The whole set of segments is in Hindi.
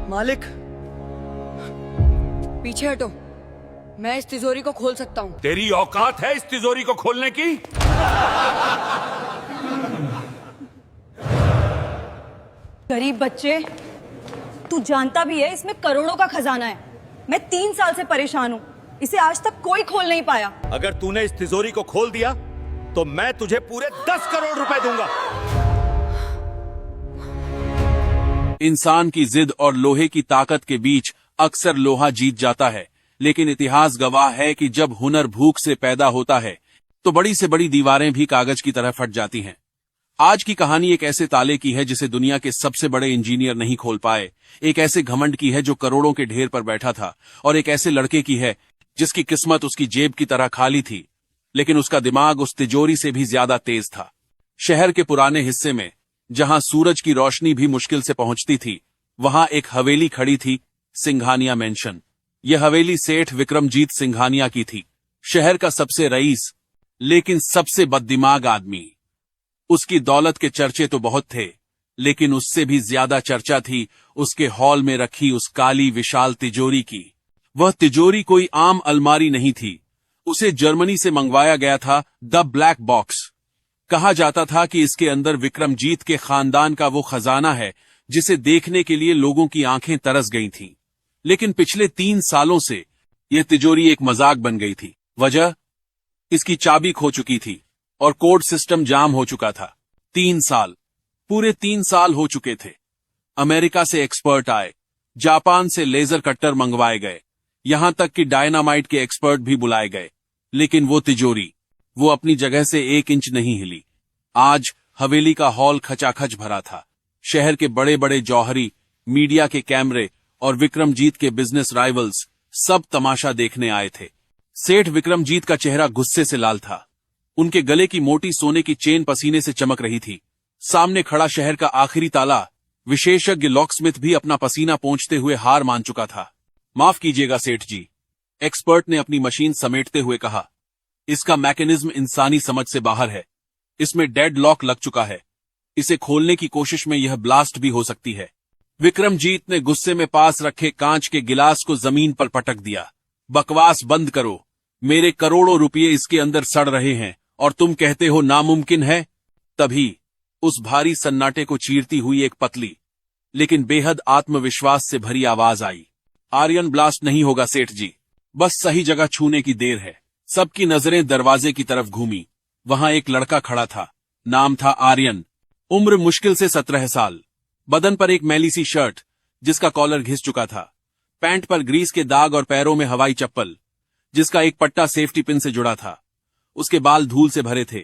मालिक, पीछे हटो। मैं इस तिजोरी को खोल सकता हूँ। तेरी औकात है इस तिजोरी को खोलने की? गरीब बच्चे, तू जानता भी है इसमें करोड़ों का खजाना है। मैं 3 साल से परेशान हूँ, इसे आज तक कोई खोल नहीं पाया। अगर तूने इस तिजोरी को खोल दिया तो मैं तुझे पूरे 10 करोड़ रुपए दूंगा। इंसान की जिद और लोहे की ताकत के बीच अक्सर लोहा जीत जाता है, लेकिन इतिहास गवाह है कि जब हुनर भूख से पैदा होता है तो बड़ी से बड़ी दीवारें भी कागज की तरह फट जाती हैं। आज की कहानी एक ऐसे ताले की है जिसे दुनिया के सबसे बड़े इंजीनियर नहीं खोल पाए, एक ऐसे घमंड की है जो करोड़ों के ढेर पर बैठा था, और एक ऐसे लड़के की है जिसकी किस्मत उसकी जेब की तरह खाली थी, लेकिन उसका दिमाग उस तिजोरी से भी ज्यादा तेज था। शहर के पुराने हिस्से में, जहां सूरज की रोशनी भी मुश्किल से पहुंचती थी, वहां एक हवेली खड़ी थी, सिंघानिया मेंशन। यह हवेली सेठ विक्रमजीत सिंघानिया की थी, शहर का सबसे रईस लेकिन सबसे बददिमाग आदमी। उसकी दौलत के चर्चे तो बहुत थे, लेकिन उससे भी ज्यादा चर्चा थी उसके हॉल में रखी उस काली विशाल तिजोरी की। वह तिजोरी कोई आम अलमारी नहीं थी, उसे जर्मनी से मंगवाया गया था द ब्लैक बॉक्स। कहा जाता था कि इसके अंदर विक्रमजीत के खानदान का वो खजाना है जिसे देखने के लिए लोगों की आंखें तरस गई थीं। लेकिन पिछले 3 सालों से यह तिजोरी एक मजाक बन गई थी। वजह, इसकी चाबी खो चुकी थी और कोड सिस्टम जाम हो चुका था। 3 साल, पूरे 3 साल हो चुके थे। अमेरिका से एक्सपर्ट आए, जापान से लेजर कट्टर मंगवाए गए, यहां तक कि डायनामाइट के एक्सपर्ट भी बुलाए गए, लेकिन वो तिजोरी, वो अपनी जगह से 1 इंच नहीं हिली। आज हवेली का हॉल खचाखच भरा था। शहर के बड़े बड़े जौहरी, मीडिया के कैमरे और विक्रमजीत के बिजनेस राइवल्स सब तमाशा देखने आए थे। सेठ विक्रमजीत का चेहरा गुस्से से लाल था। उनके गले की मोटी सोने की चेन पसीने से चमक रही थी। सामने खड़ा शहर का आखिरी ताला, विशेषज्ञ लॉकस्मिथ भी अपना पसीना पोंछते हुए हार मान चुका था। माफ कीजिएगा सेठ जी, एक्सपर्ट ने अपनी मशीन समेटते हुए कहा। इसका मैकेनिज्म इंसानी समझ से बाहर है। इसमें डेड लॉक लग चुका है। इसे खोलने की कोशिश में यह ब्लास्ट भी हो सकती है। विक्रमजीत ने गुस्से में पास रखे कांच के गिलास को जमीन पर पटक दिया। बकवास बंद करो, मेरे करोड़ों रुपये इसके अंदर सड़ रहे हैं और तुम कहते हो नामुमकिन है। तभी उस भारी सन्नाटे को चीरती हुई एक पतली लेकिन बेहद आत्मविश्वास से भरी आवाज आई। आर्यन ब्लास्ट नहीं होगा सेठ जी, बस सही जगह छूने की देर है। सबकी नजरें दरवाजे की तरफ घूमी। वहां एक लड़का खड़ा था, नाम था आर्यन। उम्र मुश्किल से 17 साल। बदन पर एक मैली सी शर्ट जिसका कॉलर घिस चुका था, पैंट पर ग्रीस के दाग और पैरों में हवाई चप्पल जिसका एक पट्टा सेफ्टी पिन से जुड़ा था। उसके बाल धूल से भरे थे,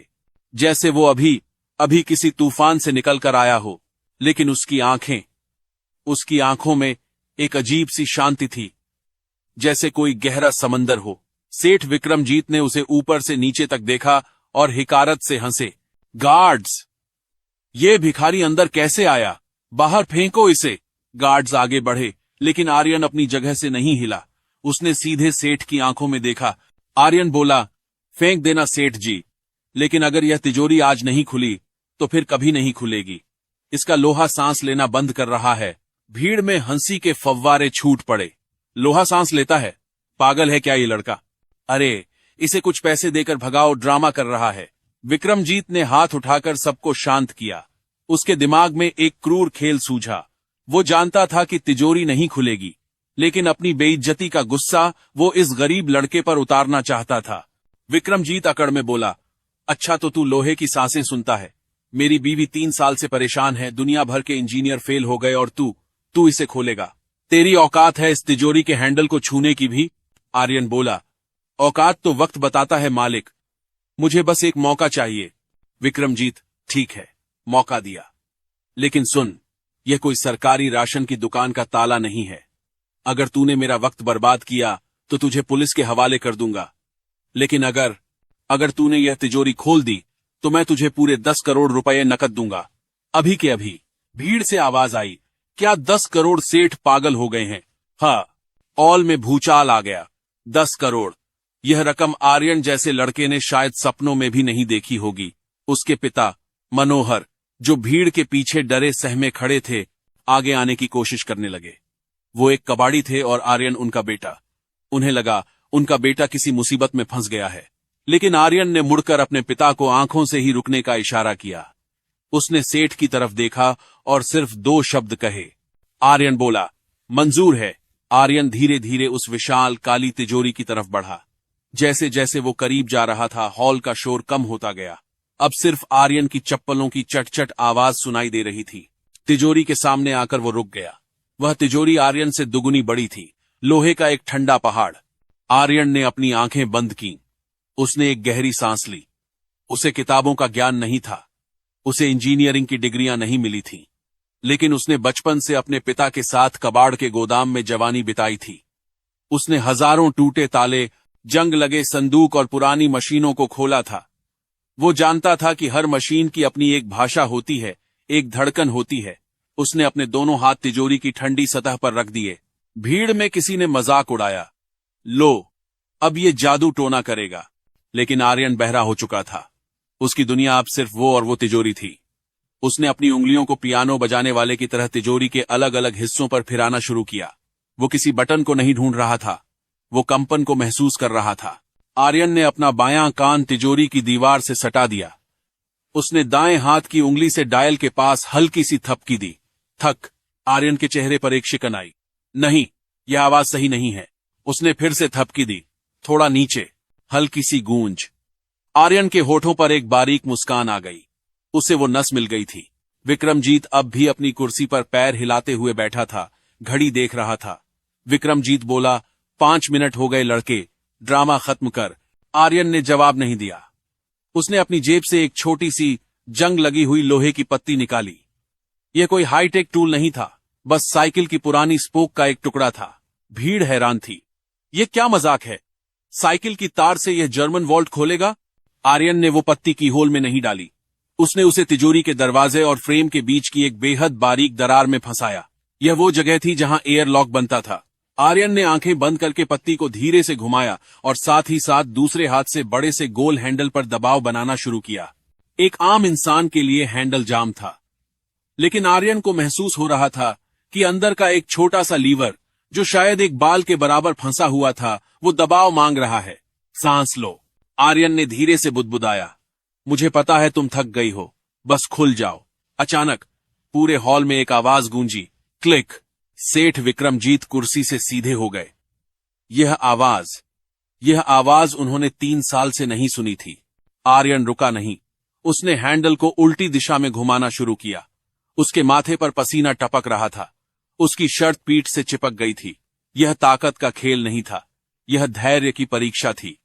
जैसे वो अभी अभी किसी तूफान से निकलकर आया हो। लेकिन उसकी आंखों में एक अजीब सी शांति थी, जैसे कोई गहरा समंदर हो। सेठ विक्रमजीत ने उसे ऊपर से नीचे तक देखा और हिकारत से हंसे। गार्ड्स, ये भिखारी अंदर कैसे आया? बाहर फेंको इसे। गार्ड्स आगे बढ़े, लेकिन आर्यन अपनी जगह से नहीं हिला। उसने सीधे सेठ की आंखों में देखा। आर्यन बोला, फेंक देना सेठ जी, लेकिन अगर यह तिजोरी आज नहीं खुली तो फिर कभी नहीं खुलेगी। इसका लोहा सांस लेना बंद कर रहा है। भीड़ में हंसी के फव्वारे छूट पड़े। लोहा सांस लेता है? पागल है क्या ये लड़का? अरे, इसे कुछ पैसे देकर भगाओ, ड्रामा कर रहा है। विक्रमजीत ने हाथ उठाकर सबको शांत किया। उसके दिमाग में एक क्रूर खेल सूझा। वो जानता था कि तिजोरी नहीं खुलेगी, लेकिन अपनी बेइज्जती का गुस्सा वो इस गरीब लड़के पर उतारना चाहता था। विक्रमजीत अकड़ में बोला, अच्छा तो तू लोहे की सांसें सुनता है। मेरी बीवी 3 साल से परेशान है, दुनिया भर के इंजीनियर फेल हो गए और तू इसे खोलेगा? तेरी औकात है इस तिजोरी के हैंडल को छूने की भी? आर्यन बोला, औकात तो वक्त बताता है मालिक, मुझे बस एक मौका चाहिए। विक्रमजीत, ठीक है, मौका दिया, लेकिन सुन, यह कोई सरकारी राशन की दुकान का ताला नहीं है। अगर तूने मेरा वक्त बर्बाद किया तो तुझे पुलिस के हवाले कर दूंगा, लेकिन अगर तूने यह तिजोरी खोल दी तो मैं तुझे पूरे 10 करोड़ रुपए नकद दूंगा, अभी के अभी। भीड़ से आवाज आई, क्या 10 करोड़? सेठ पागल हो गए हैं? हाँ, ऑल में भूचाल आ गया। 10 करोड़, यह रकम आर्यन जैसे लड़के ने शायद सपनों में भी नहीं देखी होगी। उसके पिता मनोहर, जो भीड़ के पीछे डरे सहमे खड़े थे, आगे आने की कोशिश करने लगे। वो एक कबाड़ी थे और आर्यन उनका बेटा। उन्हें लगा उनका बेटा किसी मुसीबत में फंस गया है, लेकिन आर्यन ने मुड़कर अपने पिता को आंखों से ही रुकने का इशारा किया। उसने सेठ की तरफ देखा और सिर्फ 2 शब्द कहे। आर्यन बोला, मंजूर है। आर्यन धीरे धीरे उस विशाल काली तिजोरी की तरफ बढ़ा। जैसे जैसे वो करीब जा रहा था, हॉल का शोर कम होता गया। अब सिर्फ आर्यन की चप्पलों की चट-चट आवाज सुनाई दे रही थी। तिजोरी के सामने आकर वो रुक गया। वह तिजोरी आर्यन से दुगुनी बड़ी थी, लोहे का एक ठंडा पहाड़। आर्यन ने अपनी आंखें बंद की। उसने एक गहरी सांस ली। उसे किताबों का ज्ञान नहीं था, उसे इंजीनियरिंग की डिग्रियां नहीं मिली थीं, लेकिन उसने बचपन से अपने पिता के साथ कबाड़ के गोदाम में जवानी बिताई थी। उसने हजारों टूटे ताले, जंग लगे संदूक और पुरानी मशीनों को खोला था। वो जानता था कि हर मशीन की अपनी एक भाषा होती है, एक धड़कन होती है। उसने अपने दोनों हाथ तिजोरी की ठंडी सतह पर रख दिए। भीड़ में किसी ने मजाक उड़ाया, लो अब ये जादू टोना करेगा। लेकिन आर्यन बहरा हो चुका था। उसकी दुनिया अब सिर्फ वो और वो तिजोरी थी। उसने अपनी उंगलियों को पियानो बजाने वाले की तरह तिजोरी के अलग अलग हिस्सों पर फिराना शुरू किया। वो किसी बटन को नहीं ढूंढ रहा था, वो कंपन को महसूस कर रहा था। आर्यन ने अपना बायां कान तिजोरी की दीवार से सटा दिया। उसने दाएं हाथ की उंगली से डायल के पास हल्की सी थपकी दी। थक। आर्यन के चेहरे पर एक शिकन आई। नहीं, यह आवाज सही नहीं है। उसने फिर से थपकी दी, थोड़ा नीचे, हल्की सी गूंज। आर्यन के होठों पर एक बारीक मुस्कान आ गई। उसे वो नस मिल गई थी। विक्रमजीत अब भी अपनी कुर्सी पर पैर हिलाते हुए बैठा था, घड़ी देख रहा था। विक्रमजीत बोला, 5 मिनट हो गए लड़के, ड्रामा खत्म कर। आर्यन ने जवाब नहीं दिया। उसने अपनी जेब से एक छोटी सी जंग लगी हुई लोहे की पत्ती निकाली। यह कोई हाईटेक टूल नहीं था, बस साइकिल की पुरानी स्पोक का एक टुकड़ा था। भीड़ हैरान थी। यह क्या मजाक है? साइकिल की तार से यह जर्मन वॉल्ट खोलेगा? आर्यन ने वो पत्ती की होल में नहीं डाली। उसने उसे तिजोरी के दरवाजे और फ्रेम के बीच की एक बेहद बारीक दरार में फंसाया। यह वो जगह थी जहां एयर लॉक बनता था। आर्यन ने आंखें बंद करके पत्ती को धीरे से घुमाया और साथ ही साथ दूसरे हाथ से बड़े से गोल हैंडल पर दबाव बनाना शुरू किया। एक आम इंसान के लिए हैंडल जाम था, लेकिन आर्यन को महसूस हो रहा था कि अंदर का एक छोटा सा लीवर, जो शायद एक बाल के बराबर फंसा हुआ था, वो दबाव मांग रहा है। सांस लो, आर्यन ने धीरे से बुदबुदाया। मुझे पता है तुम थक गई हो, बस खुल जाओ। अचानक पूरे हॉल में एक आवाज गूंजी, क्लिक। सेठ विक्रमजीत कुर्सी से सीधे हो गए। यह आवाज उन्होंने 3 साल से नहीं सुनी थी। आर्यन रुका नहीं। उसने हैंडल को उल्टी दिशा में घुमाना शुरू किया। उसके माथे पर पसीना टपक रहा था। उसकी शर्ट पीठ से चिपक गई थी। यह ताकत का खेल नहीं था, यह धैर्य की परीक्षा थी।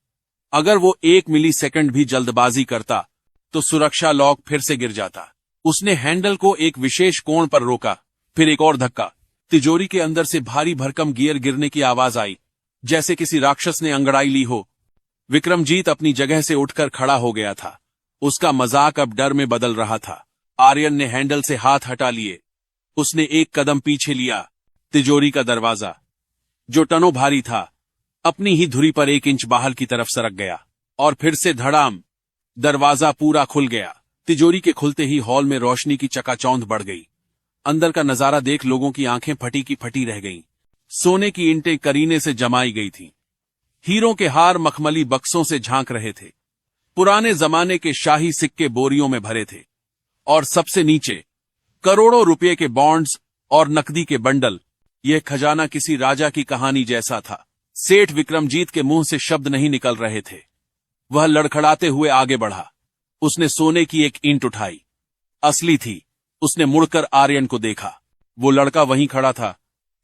अगर वो 1 मिलीसेकंड भी जल्दबाजी करता तो सुरक्षा लॉक फिर से गिर जाता। उसने हैंडल को एक विशेष कोण पर रोका, फिर एक और धक्का। तिजोरी के अंदर से भारी भरकम गियर गिरने की आवाज आई, जैसे किसी राक्षस ने अंगड़ाई ली हो। विक्रमजीत अपनी जगह से उठकर खड़ा हो गया था। उसका मजाक अब डर में बदल रहा था। आर्यन ने हैंडल से हाथ हटा लिए। उसने एक कदम पीछे लिया। तिजोरी का दरवाजा, जो टनों भारी था, अपनी ही धुरी पर 1 इंच बाहर की तरफ सरक गया और फिर से धड़ाम, दरवाजा पूरा खुल गया। तिजोरी के खुलते ही हॉल में रोशनी की चकाचौंध बढ़ गई। अंदर का नजारा देख लोगों की आंखें फटी की फटी रह गईं। सोने की ईंटें करीने से जमाई गई थीं। हीरों के हार मखमली बक्सों से झांक रहे थे। पुराने जमाने के शाही सिक्के बोरियों में भरे थे और सबसे नीचे करोड़ों रुपए के बॉन्ड्स और नकदी के बंडल। यह खजाना किसी राजा की कहानी जैसा था। सेठ विक्रमजीत के मुंह से शब्द नहीं निकल रहे थे। वह लड़खड़ाते हुए आगे बढ़ा। उसने सोने की एक ईंट उठाई। असली थी। उसने मुड़कर आर्यन को देखा। वो लड़का वहीं खड़ा था,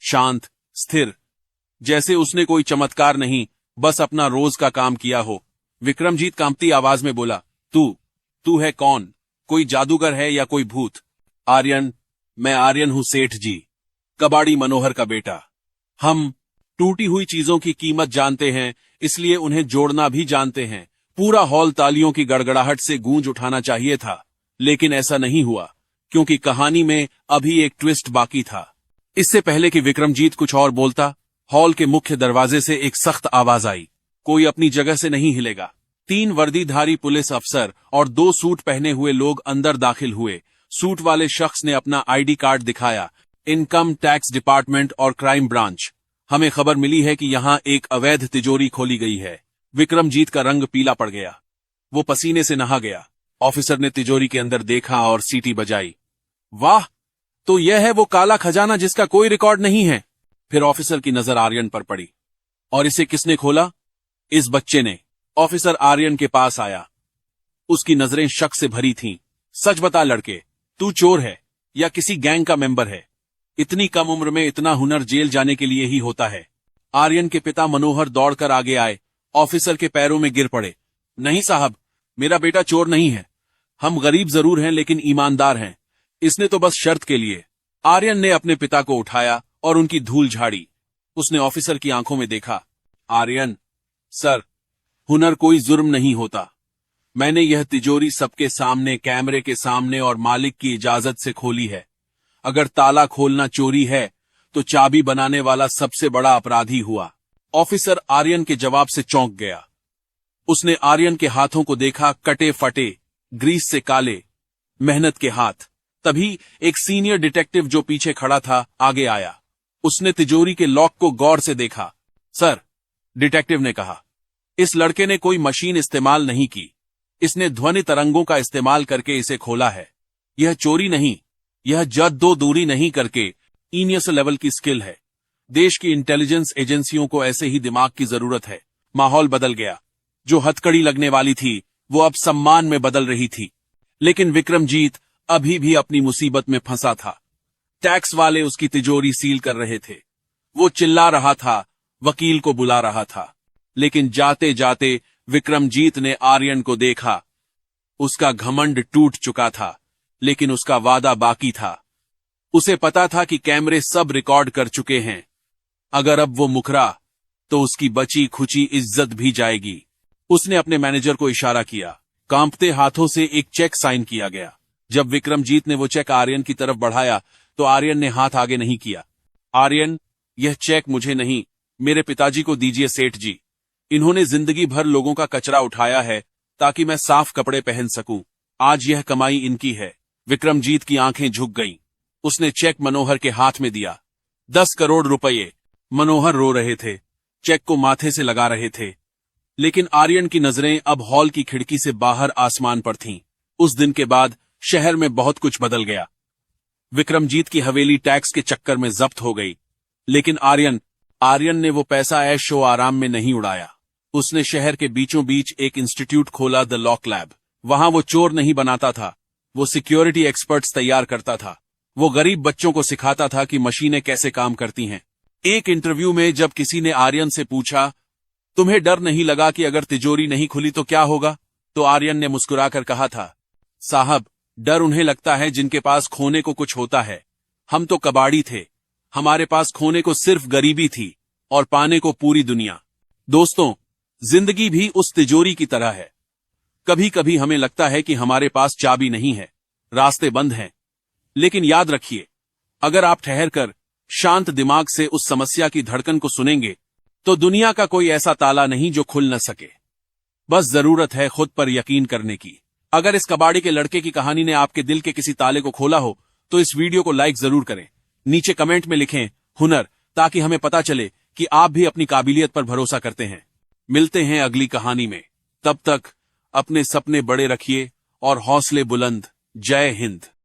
शांत, स्थिर, जैसे उसने कोई चमत्कार नहीं, बस अपना रोज का काम किया हो। विक्रमजीत कांपती आवाज में बोला, तू है कौन? कोई जादूगर है या कोई भूत? आर्यन, मैं आर्यन हूं, सेठ जी, कबाड़ी मनोहर का बेटा। हम टूटी हुई चीजों की कीमत जानते हैं, इसलिए उन्हें जोड़ना भी जानते हैं। पूरा हॉल तालियों की गड़गड़ाहट से गूंज उठाना चाहिए था, लेकिन ऐसा नहीं हुआ, क्योंकि कहानी में अभी एक ट्विस्ट बाकी था। इससे पहले कि विक्रमजीत कुछ और बोलता, हॉल के मुख्य दरवाजे से एक सख्त आवाज आई, कोई अपनी जगह से नहीं हिलेगा। 3 वर्दीधारी पुलिस अफसर और 2 सूट पहने हुए लोग अंदर दाखिल हुए। सूट वाले शख्स ने अपना आईडी कार्ड दिखाया। इनकम टैक्स डिपार्टमेंट और क्राइम ब्रांच। हमें खबर मिली है कि यहां एक अवैध तिजोरी खोली गई है। विक्रमजीत का रंग पीला पड़ गया। वो पसीने से नहा गया। ऑफिसर ने तिजोरी के अंदर देखा और सीटी बजाई। वाह, तो यह है वो काला खजाना जिसका कोई रिकॉर्ड नहीं है। फिर ऑफिसर की नजर आर्यन पर पड़ी। और इसे किसने खोला? इस बच्चे ने। ऑफिसर आर्यन के पास आया। उसकी नजरें शक से भरी थीं। सच बता लड़के, तू चोर है या किसी गैंग का मेंबर है? इतनी कम उम्र में इतना हुनर जेल जाने के लिए ही होता है। आर्यन के पिता मनोहर दौड़कर आगे आए। ऑफिसर के पैरों में गिर पड़े। नहीं साहब, मेरा बेटा चोर नहीं है। हम गरीब जरूर हैं लेकिन ईमानदार हैं। इसने तो बस शर्त के लिए। आर्यन ने अपने पिता को उठाया और उनकी धूल झाड़ी। उसने ऑफिसर की आंखों में देखा। आर्यन, सर, हुनर कोई जुर्म नहीं होता। मैंने यह तिजोरी सबके सामने, कैमरे के सामने और मालिक की इजाजत से खोली है। अगर ताला खोलना चोरी है तो चाबी बनाने वाला सबसे बड़ा अपराधी हुआ। ऑफिसर आर्यन के जवाब से चौंक गया। उसने आर्यन के हाथों को देखा, कटे फटे, ग्रीस से काले, मेहनत के हाथ। तभी एक सीनियर डिटेक्टिव जो पीछे खड़ा था आगे आया। उसने तिजोरी के लॉक को गौर से देखा। सर, डिटेक्टिव ने कहा, इस लड़के ने कोई मशीन इस्तेमाल नहीं की। इसने ध्वनि तरंगों का इस्तेमाल करके इसे खोला है। यह चोरी नहीं, यह जद्दोजहद नहीं करके ईनियस लेवल की स्किल है। देश की इंटेलिजेंस एजेंसियों को ऐसे ही दिमाग की जरूरत है। माहौल बदल गया। जो हथकड़ी लगने वाली थी वो अब सम्मान में बदल रही थी। लेकिन विक्रमजीत अभी भी अपनी मुसीबत में फंसा था। टैक्स वाले उसकी तिजोरी सील कर रहे थे। वो चिल्ला रहा था, वकील को बुला रहा था। लेकिन जाते जाते विक्रमजीत ने आर्यन को देखा। उसका घमंड टूट चुका था, लेकिन उसका वादा बाकी था। उसे पता था कि कैमरे सब रिकॉर्ड कर चुके हैं। अगर अब वो मुकरा तो उसकी बची खुची इज्जत भी जाएगी। उसने अपने मैनेजर को इशारा किया। कांपते हाथों से एक चेक साइन किया गया। जब विक्रमजीत ने वो चेक आर्यन की तरफ बढ़ाया तो आर्यन ने हाथ आगे नहीं किया। आर्यन, यह चेक मुझे नहीं, मेरे पिताजी को दीजिए सेठ जी। इन्होंने जिंदगी भर लोगों का कचरा उठाया है ताकि मैं साफ कपड़े पहन सकूं। आज यह कमाई इनकी है। विक्रमजीत की आंखें झुक गईं। उसने चेक मनोहर के हाथ में दिया। 10 करोड़ रुपये। मनोहर रो रहे थे, चेक को माथे से लगा रहे थे। लेकिन आर्यन की नजरें अब हॉल की खिड़की से बाहर आसमान पर थीं। उस दिन के बाद शहर में बहुत कुछ बदल गया। विक्रमजीत की हवेली टैक्स के चक्कर में जब्त हो गई। लेकिन आर्यन ने वो पैसा ऐशो आराम में नहीं उड़ाया। उसने शहर के बीचों बीच एक इंस्टीट्यूट खोला, द लॉक लैब। वहां वो चोर नहीं बनाता था, वो सिक्योरिटी एक्सपर्ट्स तैयार करता था। वो गरीब बच्चों को सिखाता था कि मशीनें कैसे काम करती हैं। एक इंटरव्यू में जब किसी ने आर्यन से पूछा, तुम्हें डर नहीं लगा कि अगर तिजोरी नहीं खुली तो क्या होगा? तो आर्यन ने मुस्कुराकर कहा था, साहब, डर उन्हें लगता है जिनके पास खोने को कुछ होता है। हम तो कबाड़ी थे। हमारे पास खोने को सिर्फ गरीबी थी और पाने को पूरी दुनिया। दोस्तों, जिंदगी भी उस तिजोरी की तरह है। कभी कभी हमें लगता है कि हमारे पास चाबी नहीं है, रास्ते बंद हैं। लेकिन याद रखिए, अगर आप ठहरकर शांत दिमाग से उस समस्या की धड़कन को सुनेंगे तो दुनिया का कोई ऐसा ताला नहीं जो खुल न सके। बस जरूरत है खुद पर यकीन करने की। अगर इस कबाड़ी के लड़के की कहानी ने आपके दिल के किसी ताले को खोला हो तो इस वीडियो को लाइक जरूर करें। नीचे कमेंट में लिखें हुनर, ताकि हमें पता चले कि आप भी अपनी काबिलियत पर भरोसा करते हैं। मिलते हैं अगली कहानी में। तब तक अपने सपने बड़े रखिए और हौसले बुलंद। जय हिंद।